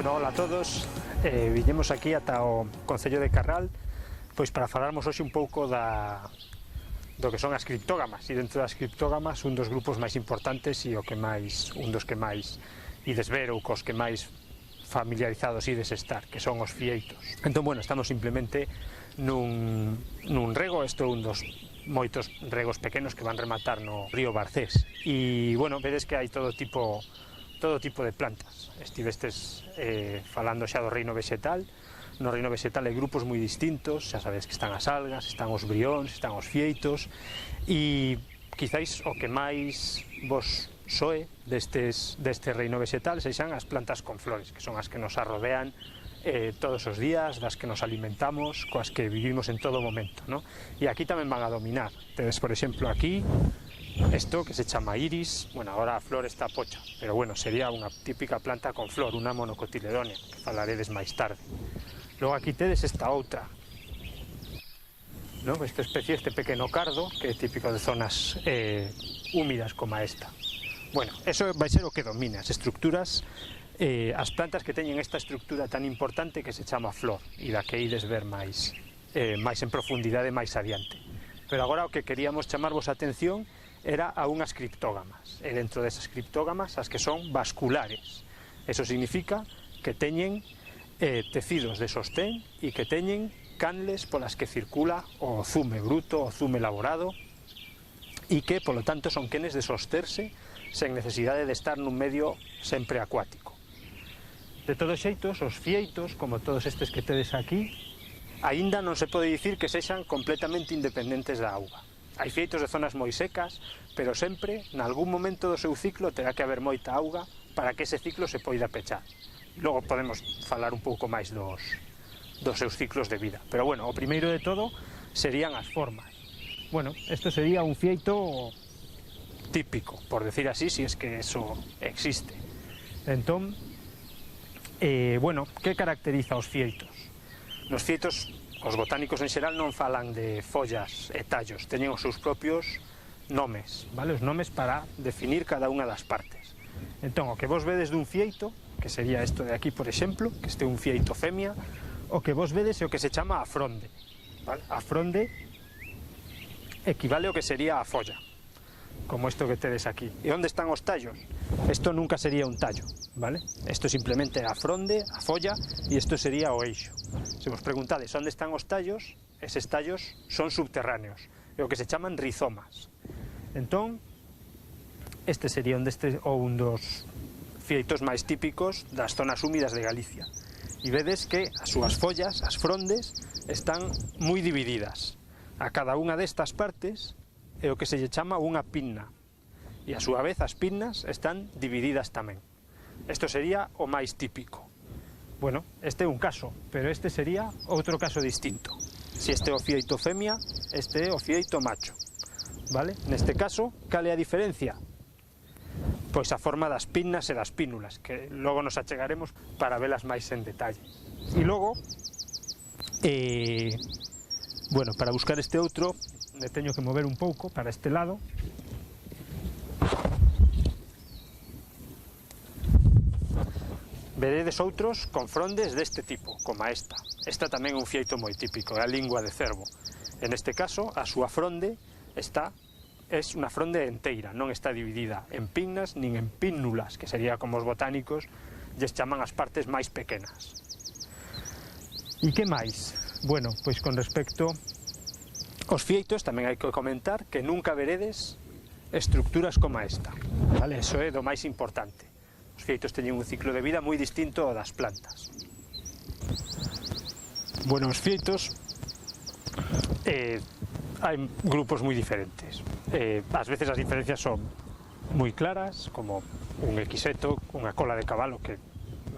Bueno, hola a todos, viñemos aquí ata o Concello de Carral pois para falarmos hoxe un pouco do que son as criptógamas, e dentro das criptógamas un dos grupos máis importantes e un dos que máis ides ver ou cos que máis familiarizados ides estar, que son os fieitos. Entón, bueno, estamos simplemente nun rego, isto é un dos moitos regos pequenos que van rematar no río Barcés, e, bueno, vedes que hai todo tipo de plantas. Estivestes falando xa do reino vegetal. No reino vegetal hai grupos moi distintos, xa sabedes que están as algas, están os brións, están os fieitos, e quizáis o que máis vos soe deste reino vegetal sexan as plantas con flores, que son as que nos arrodean todos os días, das que nos alimentamos, coas que vivimos en todo momento, ¿no? E aquí tamén van a dominar. Tedes, por exemplo, aquí esto que se chama iris. Bueno, ahora a flor está pocha, pero bueno, sería unha típica planta con flor, unha monocotiledonia, que falaredes máis tarde. Logo aquí tedes esta outra, ¿no? Esta especie, este pequeno cardo, que é típico de zonas húmidas como esta. Bueno, eso vai ser o que domina, as estructuras, as plantas que teñen esta estructura tan importante que se chama flor, e da que ides ver máis en profundidade máis adiante. Pero agora o que queríamos chamarvos a atención era a unhas criptógamas, e dentro desas criptógamas as que son vasculares. Eso significa que teñen tecidos de sostén e que teñen canles polas que circula o zume bruto, o zume elaborado, e que, polo tanto, son quenes de sosterse sen necesidade de estar nun medio sempre acuático. De todos xeitos, os fieitos, como todos estes que tedes aquí, aínda non se pode dicir que sexan completamente independentes da auga. Hai fieitos de zonas moi secas, pero sempre, nalgún momento do seu ciclo, terá que haber moita auga para que ese ciclo se poida pechar. Logo podemos falar un pouco máis dos seus ciclos de vida. Pero bueno, o primeiro de todo serían as formas. Bueno, isto sería un fieito típico, por decir así, si es que eso existe. Entón, bueno, que caracteriza os fieitos? Nos fieitos, os botánicos en xeral non falan de follas e tallos, teñen os seus propios nomes, vale? Os nomes para definir cada unha das partes. Entón, o que vos vedes dun fieito, que sería isto de aquí, por exemplo, que este é un fieito femia, o que vos vedes é o que se chama a fronde, vale? A fronde equivale ao que sería a folla, como isto que tedes aquí. E onde están os tallos? Isto nunca sería un tallo, vale? Isto simplemente é a fronde, a folla, e isto sería o eixo. Se vos preguntades onde están os tallos, eses tallos son subterráneos, é o que se chaman rizomas. Entón, este sería un dos fieitos máis típicos das zonas húmidas de Galicia. E vedes que as súas follas, as frondes, están moi divididas. A cada unha destas partes é o que se lle chama unha pinna, e a súa vez as pinnas están divididas tamén. Isto sería o máis típico. Bueno, este é un caso, pero este sería outro caso distinto. Se este é o fieito femia, este é o fieito macho, vale? Neste caso, cal é a diferencia? Pois a forma das pinnas e das pínulas, que logo nos achegaremos para velas máis en detalle. E logo, bueno, para buscar este outro, me teño que mover un pouco para este lado. Veredes outros con frondes deste tipo, como esta. Esta tamén é un fieito moi típico, é a lingua de cervo. En este caso, a súa fronde é unha fronde enteira, non está dividida en pinnas nin en pínnulas, que sería como os botánicos lles chaman as partes máis pequenas. E que máis? Bueno, pois con respecto aos fieitos tamén hai que comentar que nunca veredes estructuras como esta, vale? Eso é do máis importante. Os fieitos teñen un ciclo de vida moi distinto ao das plantas. Bueno, os fieitos hai grupos moi diferentes. Ás veces as diferencias son moi claras, como un equiseto, unha cola de cabalo que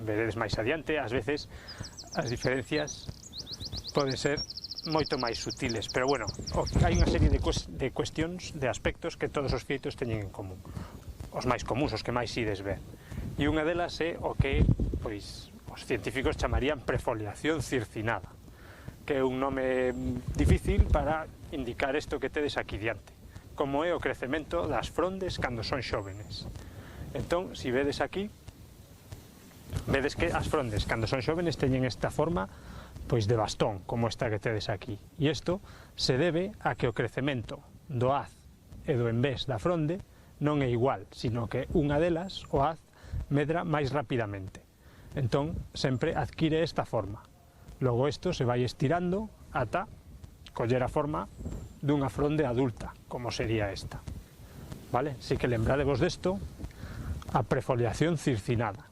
veredes máis adiante. Ás veces as diferencias poden ser moito máis sutiles, pero bueno, hai unha serie de cuestións, de aspectos que todos os fieitos teñen en común. Os máis comuns, os que máis ides ver. E unha delas é o que, pois, os científicos chamarían prefoliación circinada, que é un nome difícil para indicar isto que tedes aquí diante, como é o crecemento das frondes cando son xóvenes. Entón, se vedes aquí, Vedes que as frondes, cando son xóvenes, teñen esta forma pois de bastón, como esta que tedes aquí. E isto se debe a que o crecemento do haz e do envés da fronde non é igual, sino que unha delas, o haz, medra máis rapidamente. Entón, sempre adquire esta forma. Logo isto se vai estirando ata coller a forma dunha fronde adulta, como sería esta. Vale? Si que lembradevos desto, a prefoliación circinada.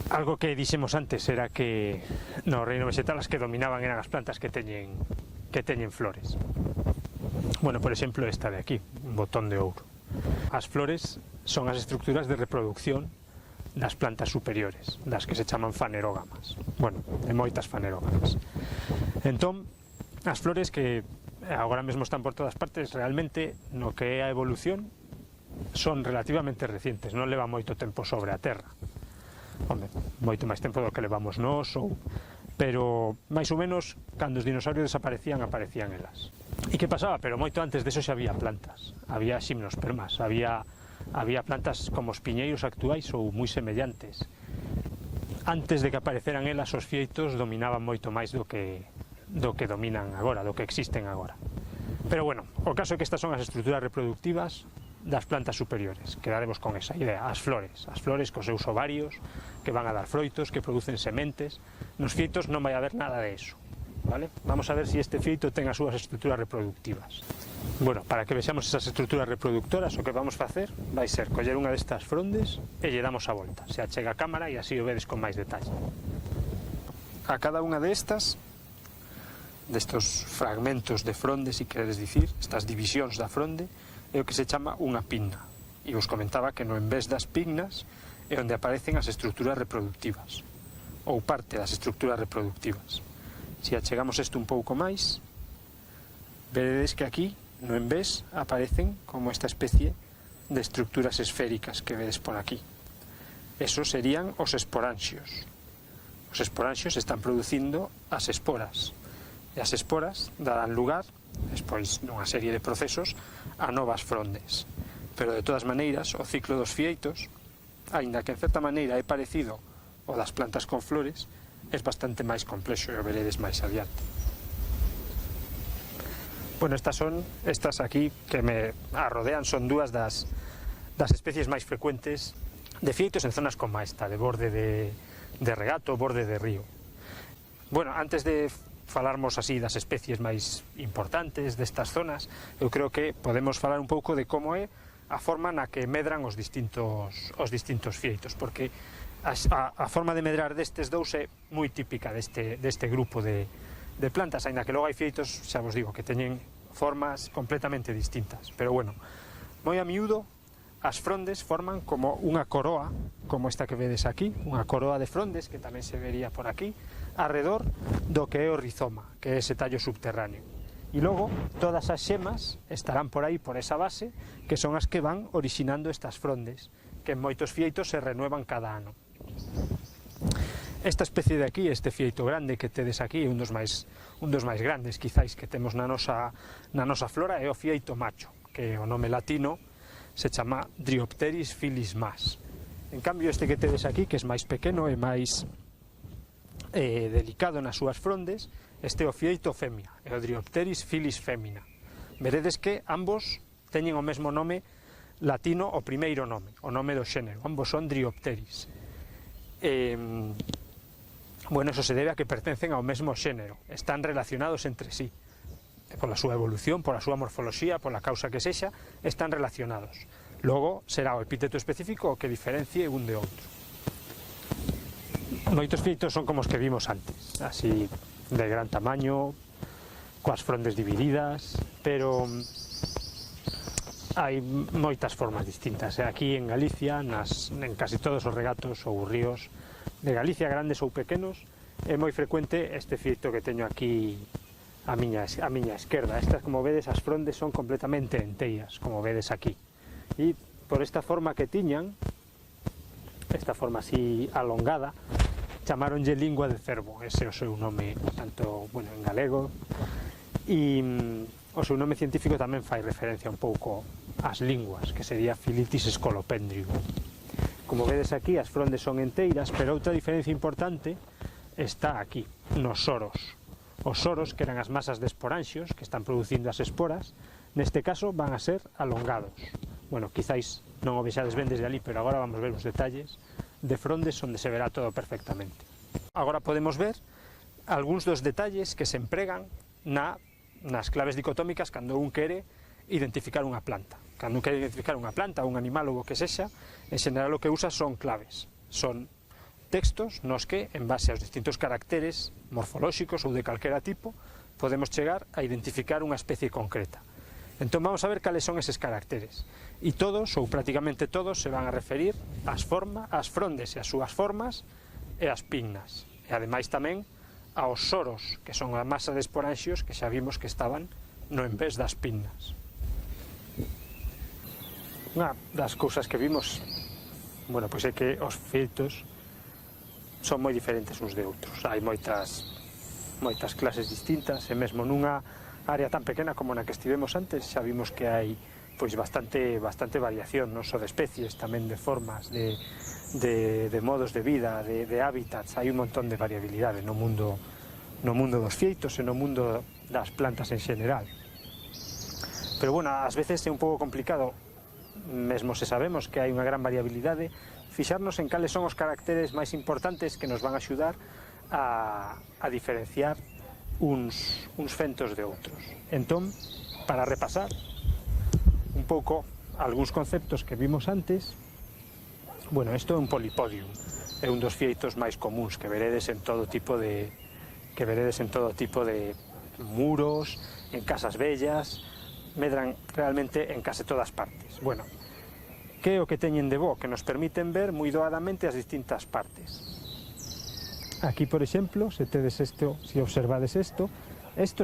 Algo que dixemos antes era que no reino vegetal as que dominaban eran as plantas que teñen flores. Bueno, por exemplo, esta de aquí, un botón de ouro. As flores son as estructuras de reproducción das plantas superiores, das que se chaman fanerógamas. Bueno, de moitas fanerógamas. Entón, as flores que agora mesmo están por todas partes, realmente, no que é a evolución, son relativamente recientes, non leva moito tempo sobre a Terra. Hombre, moito máis tempo do que levamos nós, pero máis ou menos, cando os dinosaurios desaparecían, aparecían elas. E que pasaba? Pero moito antes deso xa había plantas, había ximnospermas, había plantas como os piñeiros actuais ou moi semellantes. Antes de que apareceran elas, os fieitos dominaban moito máis do que dominan agora, do que existen agora. Pero bueno, o caso é que estas son as estruturas reproductivas das plantas superiores. Quedaremos con esa idea, as flores cos seus ovarios, que van a dar froitos, que producen sementes. Nos fieitos non vai haber nada de eso, vale? Vamos a ver se este fieito ten as súas estruturas reproductivas. Bueno, para que vexamos esas estruturas reproductoras, o que vamos facer vai ser coller unha destas frondes e lle damos a volta. Se achega a cámara e así o vedes con máis detalle. A cada unha destos fragmentos de fronde, se queredes dicir, estas divisións da fronde, é o que se chama unha pinna. E vos comentaba que no envés das pinnas é onde aparecen as estruturas reproductivas, ou parte das estruturas reproductivas. Se achegamos isto un pouco máis, veredes que aquí no envés aparecen como esta especie de estruturas esféricas que vedes por aquí. Esos serían os esporanxios. Os esporanxios están producindo as esporas, e as esporas darán lugar, despois nunha serie de procesos, a novas frondes. Pero de todas maneiras, o ciclo dos fieitos, aínda que en certa maneira é parecido ao das plantas con flores, é bastante máis complexo e o veredes máis adiante. Bueno, estas aquí que me arrodean son dúas das especies máis frecuentes de fieitos en zonas como esta, de borde de regato, borde de río. Bueno, antes de falarmos así das especies máis importantes destas zonas, eu creo que podemos falar un pouco de como é a forma na que medran os distintos fieitos, porque a forma de medrar destes dous é moi típica deste grupo de plantas, aínda que logo hai fieitos, xa vos digo, que teñen formas completamente distintas, pero bueno, moi a miúdo as frondes forman como unha coroa, como esta que vedes aquí, unha coroa de frondes, que tamén se vería por aquí, arredor do que é o rizoma, que é ese tallo subterráneo. E logo, todas as xemas estarán por aí, por esa base, que son as que van orixinando estas frondes, que en moitos fieitos se renuevan cada ano. Esta especie de aquí, este fieito grande que tedes aquí, é un dos máis grandes, quizáis, que temos na nosa flora, é o fieito macho, que o nome latino se chama Dryopteris filis mas. En cambio, este que tedes aquí, que é máis pequeno e máis delicado nas súas frondes, este é o fieito femia, é o Dryopteris filis femina. Veredes que ambos teñen o mesmo nome latino, o primeiro nome, o nome do xénero, ambos son Dryopteris. Bueno, eso se debe a que pertencen ao mesmo xénero, están relacionados entre sí, pola súa evolución, pola súa morfoloxía, pola causa que sexa, están relacionados. Logo será o epíteto específico o que diferencie un de outro. Moitos fieitos son como os que vimos antes, así de gran tamaño, coas frondes divididas, pero hai moitas formas distintas. Aquí en Galicia, en casi todos os regatos ou ríos de Galicia, grandes ou pequenos, é moi frecuente este fieito que teño aquí a miña esquerda. Estas, como vedes, as frondes son completamente enteiras, como vedes aquí. E por esta forma que tiñan, esta forma así alongada, chamaronlle lingua de cervo, ese é o seu nome, tanto, bueno, en galego, e o seu nome científico tamén fai referencia un pouco ás linguas, que sería Philitis scolopendrium. Como vedes aquí, as frondes son enteiras, pero outra diferencia importante está aquí, nos soros. Os soros, que eran as masas de esporanxios que están producindo as esporas, neste caso van a ser alongados. Bueno, quizáis non o vexades ben desde ali, pero agora vamos ver os detalles de frondes onde se verá todo perfectamente. Agora podemos ver algúns dos detalles que se empregan nas claves dicotómicas cando un quere identificar unha planta. Cando un quere identificar unha planta, un animal ou o que sexa, en xeral o que usa son claves. Son textos nos que, en base aos distintos caracteres morfolóxicos ou de calquera tipo, podemos chegar a identificar unha especie concreta. Entón vamos a ver cales son eses caracteres. E todos, ou prácticamente todos, se van a referir ás frondes e as súas formas e as pinnas. E ademais tamén aos soros, que son a masa de esporanxios que xa vimos que estaban no envés das pinnas. Unha das cousas que vimos, bueno, pois é que os feitos son moi diferentes uns de outros. Hai moitas clases distintas, e mesmo nunha área tan pequena como na que estivemos antes xa vimos que hai pois bastante variación, non só de especies, tamén de formas, de modos de vida, de hábitats. Hai un montón de variabilidade no mundo dos fieitos e no mundo das plantas en xeneral. Pero bueno, ás veces é un pouco complicado, mesmo se sabemos que hai unha gran variabilidade, fixarnos en cales son os caracteres máis importantes que nos van a axudar a diferenciar uns fentos de outros. Entón, para repasar un pouco algúns conceptos que vimos antes, bueno, isto é un polipodium, é un dos fieitos máis comuns que veredes en todo tipo de muros, en casas bellas, medran realmente en case todas partes. Bueno, que é o que teñen de bo? Que nos permiten ver moi doadamente as distintas partes. Aquí, por exemplo, se observades isto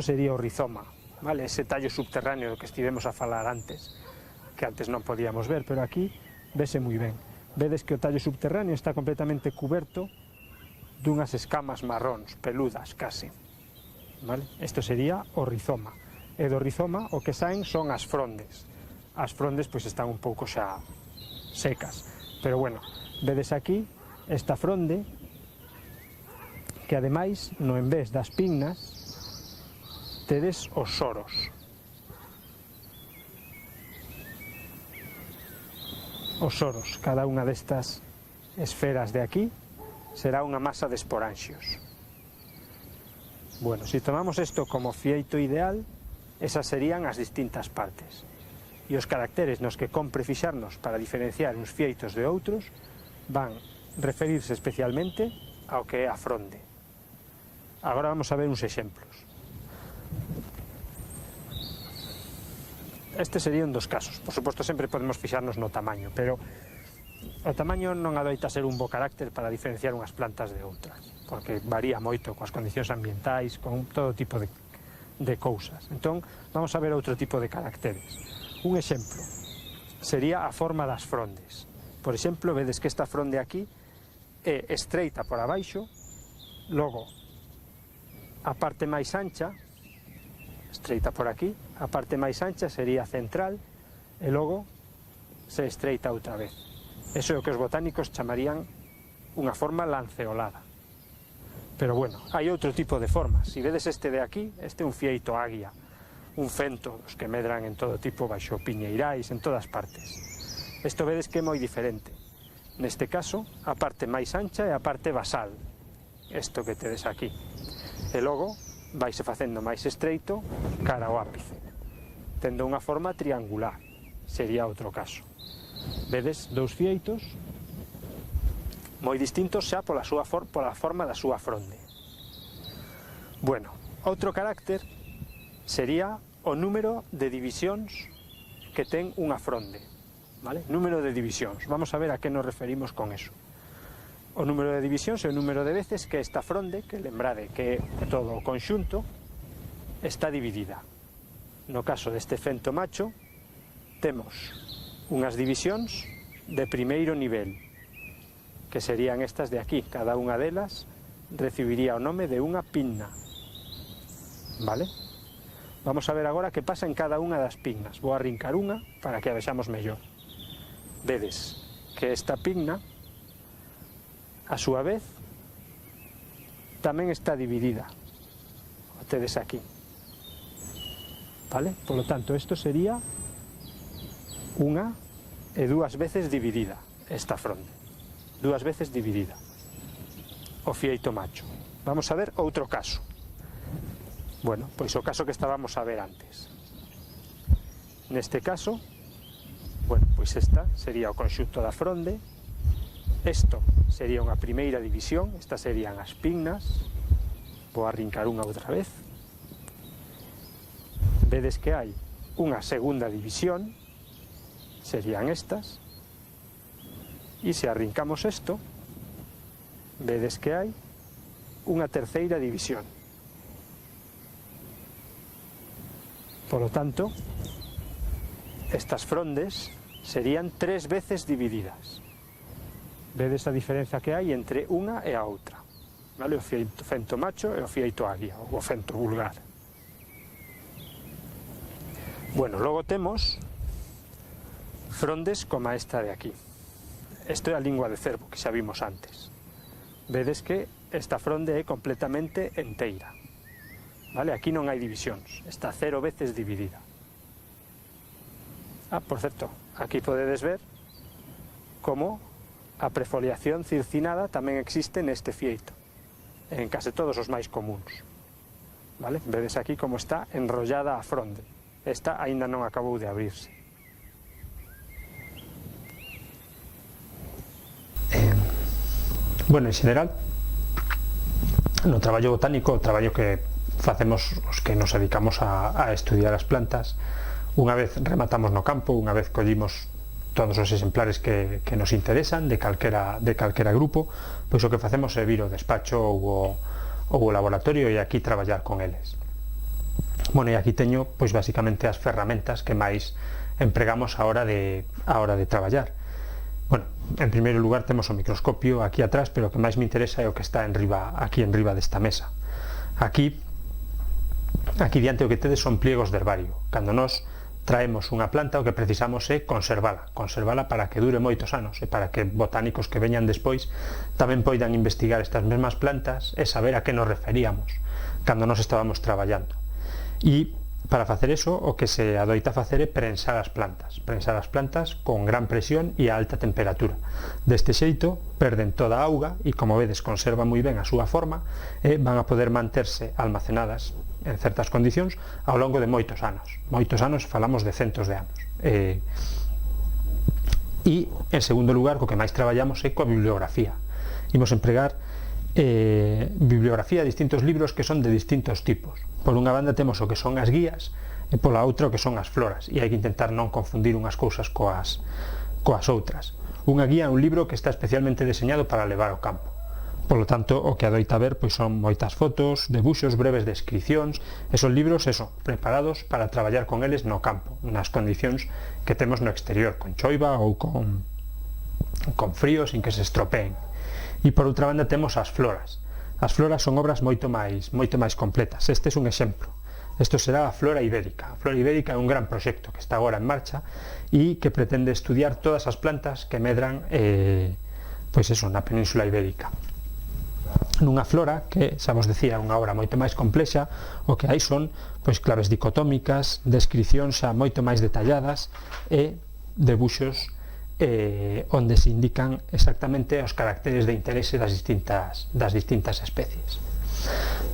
sería o rizoma, vale? Ese tallo subterráneo do que estivemos a falar antes, que antes non podíamos ver, pero aquí vese moi ben. Vedes que o tallo subterráneo está completamente cuberto dunhas escamas marróns, peludas case, vale? Isto sería o rizoma. E do rizoma o que saen son as frondes. As frondes pois están un pouco xa secas, pero bueno, vedes aquí esta fronde que ademais no envés das pinnas tedes os soros. Os soros, cada unha destas esferas de aquí será unha masa de esporanxios. Bueno, se tomamos isto como fieito ideal, esas serían as distintas partes. E os caracteres nos que compre fixarnos para diferenciar uns fieitos de outros van referirse especialmente ao que é a fronde. Agora vamos a ver uns exemplos. Este sería un dos casos. Por suposto, sempre podemos fixarnos no tamaño, pero o tamaño non adoita ser un bo carácter para diferenciar unhas plantas de outras, porque varía moito coas condicións ambientais, con todo tipo de cousas. Entón, vamos a ver outro tipo de caracteres. Un exemplo sería a forma das frondes. Por exemplo, vedes que esta fronde aquí é estreita por abaixo, logo a parte máis ancha, estreita por aquí, a parte máis ancha sería central, e logo se estreita outra vez. Eso é o que os botánicos chamarían unha forma lanceolada. Pero bueno, hai outro tipo de formas. Se vedes este de aquí, este é un fieito águia, un fento dos que medran en todo tipo, baixo piñeirais, en todas partes. Isto vedes que é moi diferente. Neste caso, a parte máis ancha é a parte basal, isto que tedes aquí. E logo, vaise facendo máis estreito cara ao ápice, tendo unha forma triangular, sería outro caso. Vedes dous fieitos moi distintos xa pola forma da súa fronde. Bueno, outro carácter sería o número de divisións que ten unha fronde, vale? Número de divisións. Vamos a ver a que nos referimos con eso. O número de divisións é o número de veces que esta fronde, que lembrade que todo o conxunto, está dividida. No caso deste fento macho, temos unhas divisións de primeiro nivel, que serían estas de aquí. Cada unha delas recibiría o nome de unha pinna, vale? Vamos a ver agora que pasa en cada unha das pinnas. Vou arrincar unha para que a vexamos mellor. Vedes que esta pinna a súa vez, tamén está dividida. O tedes aquí. Vale? Por lo tanto, isto sería unha e dúas veces dividida, esta fronde. Dúas veces dividida. O fieito macho. Vamos a ver outro caso. Bueno, pois o caso que estábamos a ver antes. Neste caso, bueno, pois esta sería o conxunto da fronde. Isto sería unha primeira división, estas serían as pinnas. Vou arrincar unha outra vez. Vedes que hai unha segunda división, serían estas. E se arrincamos isto, vedes que hai unha terceira división. Por lo tanto, estas frondes serían 3 veces divididas. Vedes a diferencia que hai entre unha e a outra, vale? O fento macho e o fieito águia, ou o fento vulgar. Bueno, logo temos frondes como esta de aquí. Isto é a lingua de cervo que xa vimos antes. Vedes que esta fronde é completamente enteira, vale? Aquí non hai divisións, está 0 veces dividida. Por certo, aquí podedes ver como a prefoliación circinada tamén existe neste fieito, en case todos os máis comuns. Vale? Vedes aquí como está enrollada a fronde. Esta aínda non acabou de abrirse. Bueno, en xeral, no traballo botánico, o traballo que facemos os que nos dedicamos a estudiar as plantas, unha vez rematamos no campo, unha vez collimos todos os exemplares que nos interesan de calquera grupo, pois o que facemos é vir ao despacho ou o laboratorio e aquí traballar con eles. Bueno, e aquí teño pois basicamente as ferramentas que máis empregamos a hora de traballar. Bueno, en primeiro lugar temos o microscopio aquí atrás, pero o que máis me interesa é o que está aquí enriba desta mesa. Aquí diante o que tedes son pliegos de herbario. Cando nós traemos unha planta, o que precisamos é conservala para que dure moitos anos e para que botánicos que veñan despois tamén poidan investigar estas mesmas plantas e saber a que nos referíamos cando nos estábamos traballando. E para facer eso, o que se adoita facer é prensar as plantas con gran presión e a alta temperatura. Deste xeito perden toda a auga e, como vedes, conservan moi ben a súa forma e van a poder manterse almacenadas en certas condicións ao longo de moitos anos. Moitos anos, falamos de centos de anos. E, en segundo lugar, co que máis traballamos é coa bibliografía. Imos empregar bibliografía de distintos libros que son de distintos tipos. Por unha banda temos o que son as guías e pola outra o que son as floras, e hai que intentar non confundir unhas cousas coas outras. Unha guía é un libro que está especialmente deseñado para levar ao campo. Por lo tanto, o que adoita ver pois son moitas fotos, debuxos, breves descripcións, e son libros, preparados para traballar con eles no campo, nas condicións que temos no exterior, con choiva ou con frío, sin que se estropeen. E por outra banda temos as floras. As floras son obras moito máis completas. Este é un exemplo. Isto será a flora ibérica. A flora ibérica é un gran proxecto que está agora en marcha e que pretende estudiar todas as plantas que medran na Península Ibérica. Nunha flora, que xa vos decía, é unha obra moito máis complexa, o que hai son claves dicotómicas, descripcións xa moito máis detalladas e debuxos onde se indican exactamente os caracteres de interese das distintas especies.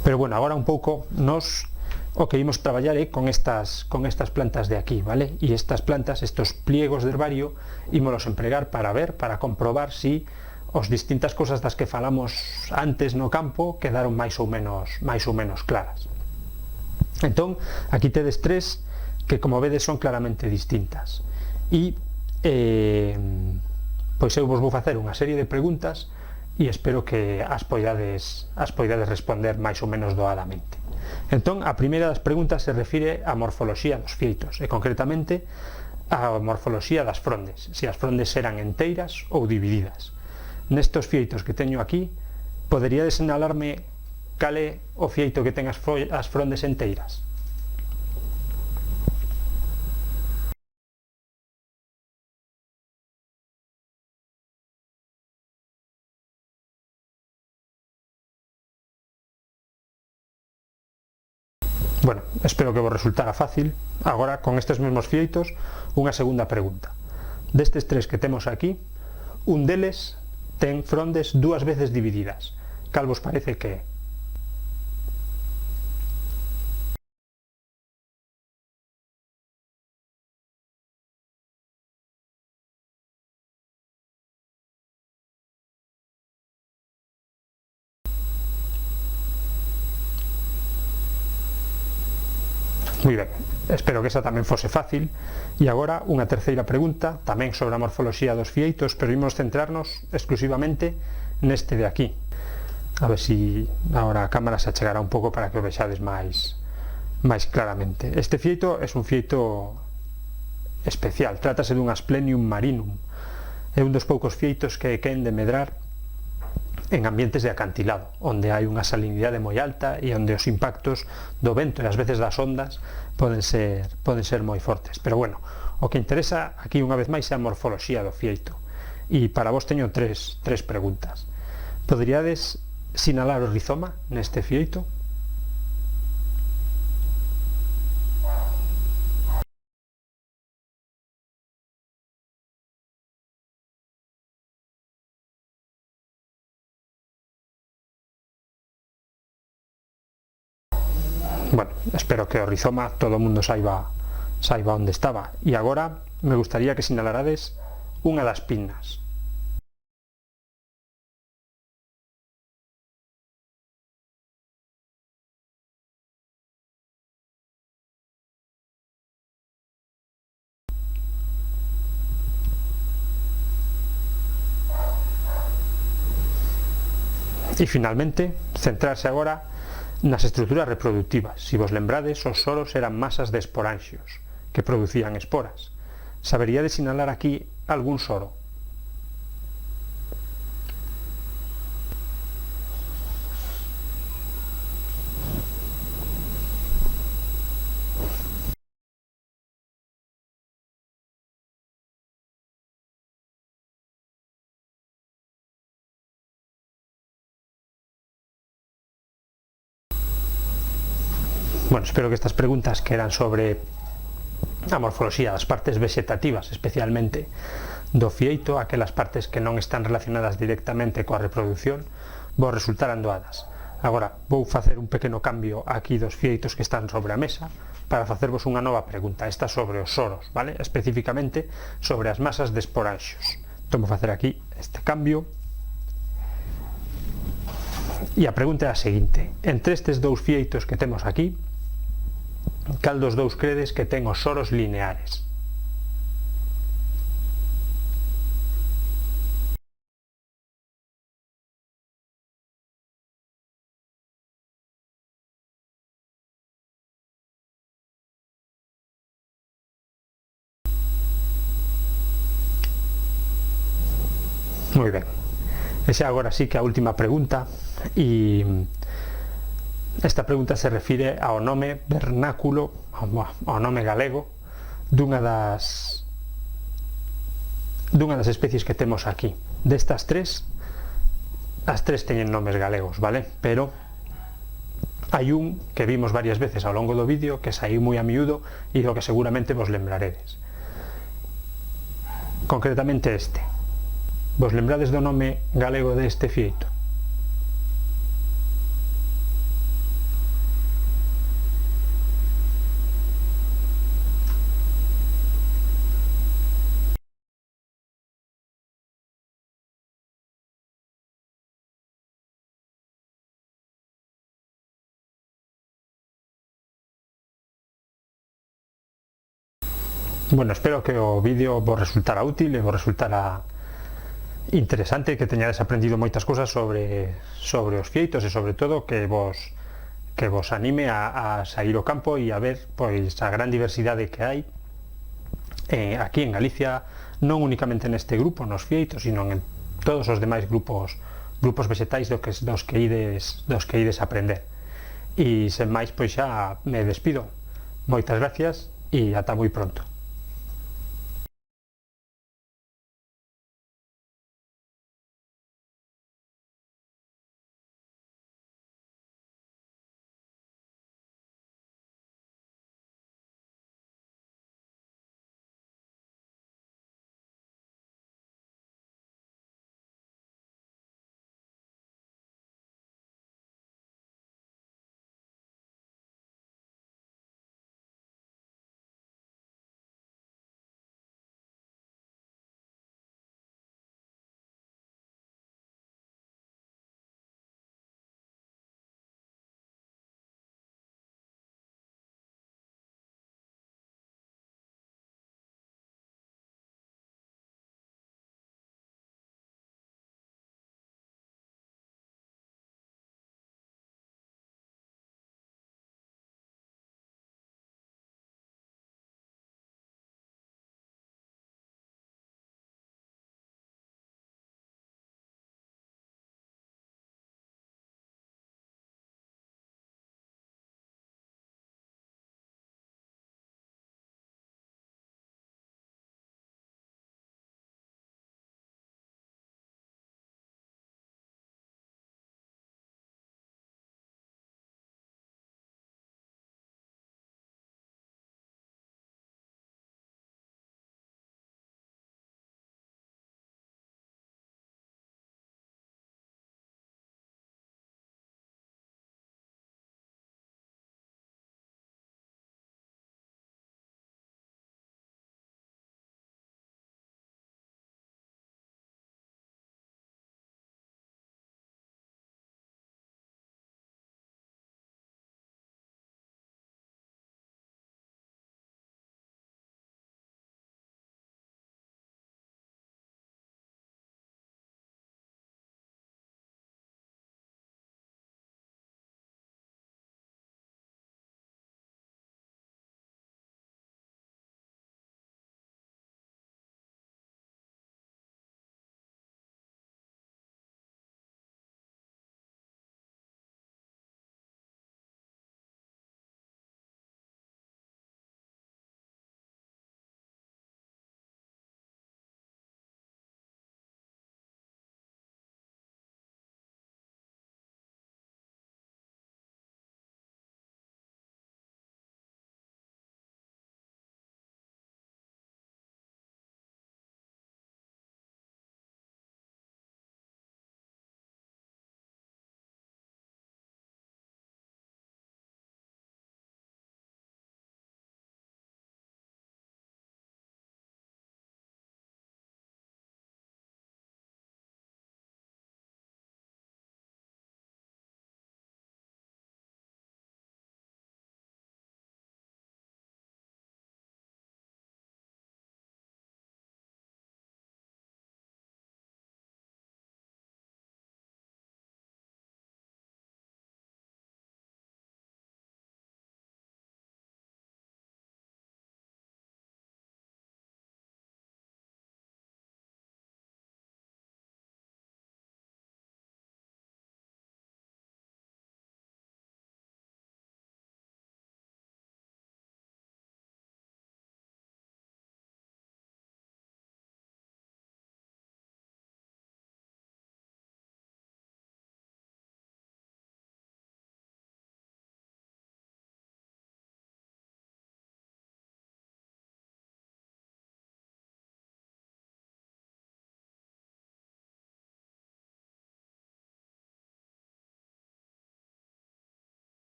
Pero bueno, agora un pouco nos o que imos traballar é con estas plantas de aquí, vale? E estas plantas, estos pliegos de herbario, ímolos empregar para comprobar si as distintas cosas das que falamos antes no campo quedaron máis ou menos claras. Entón, aquí tedes tres que, como vedes, son claramente distintas. E pois eu vos vou facer unha serie de preguntas e espero que as poidades responder máis ou menos doadamente. Entón, a primeira das preguntas se refire á morfoloxía dos fieitos e concretamente á morfoloxía das frondes, se as frondes eran enteiras ou divididas. Nestos fieitos que teño aquí, poderíades sinalarme cal é o fieito que ten as frondes enteiras? Bueno, espero que vos resultara fácil. Agora, con estes mesmos fieitos, unha segunda pregunta. Destes tres que temos aquí, un deles ten frondes 2 veces divididas. Cal vos parece que é? Moi ben, espero que esa tamén fose fácil. E agora unha terceira pregunta, tamén sobre a morfoloxía dos fieitos, pero imos centrarnos exclusivamente neste de aquí. A ver se agora a cámara se achegará un pouco para que o vexades máis claramente. Este fieito é un fieito especial, trátase dun Asplenium marinum. É un dos poucos fieitos que queren de medrar en ambientes de acantilado, onde hai unha salinidade moi alta e onde os impactos do vento e ás veces das ondas poden ser moi fortes. Pero bueno, o que interesa aquí unha vez máis é a morfoloxía do fieito. E para vos teño tres preguntas. Poderíades sinalar o rizoma neste fieito? Bueno, espero que o rizoma todo o mundo saiba onde estaba. E agora me gustaría que sinalarades unha das pinnas. E finalmente, centrarse agora nas estruturas reproductivas. Se vos lembrades, os soros eran masas de esporanxios que producían esporas. Saberíades sinalar aquí algún soro? Bueno, espero que estas preguntas que eran sobre a morfoloxía das partes vegetativas, especialmente do fieito, aquelas partes que non están relacionadas directamente coa reproducción, vos resultaran doadas. Agora vou facer un pequeno cambio aquí dos fieitos que están sobre a mesa para facervos unha nova pregunta, esta sobre os soros, vale? Especificamente sobre as masas de esporanxios. Entón vou facer aquí este cambio. E a pregunta é a seguinte: entre estes dous fieitos que temos aquí, cal dos dous credes que ten os soros lineares? Moi ben. E xa agora sí que a última pregunta, e esta pregunta se refire ao nome vernáculo, ao nome galego dunha das especies que temos aquí. Destas tres, as tres teñen nomes galegos, vale? Pero hai un que vimos varias veces ao longo do vídeo que saiu moi a miúdo e do que seguramente vos lembraredes. Concretamente este. Vos lembrades do nome galego deste fieito? Bueno, espero que o vídeo vos resultara útil e vos resultara interesante, que teñades aprendido moitas cousas sobre os fieitos e sobre todo que vos anime a sair ao campo e a ver pois a gran diversidade que hai aquí en Galicia, non únicamente neste grupo, nos fieitos, sino en todos os demais grupos vegetais dos que ides aprender. E sen máis, pois xa me despido. Moitas gracias e ata moi pronto.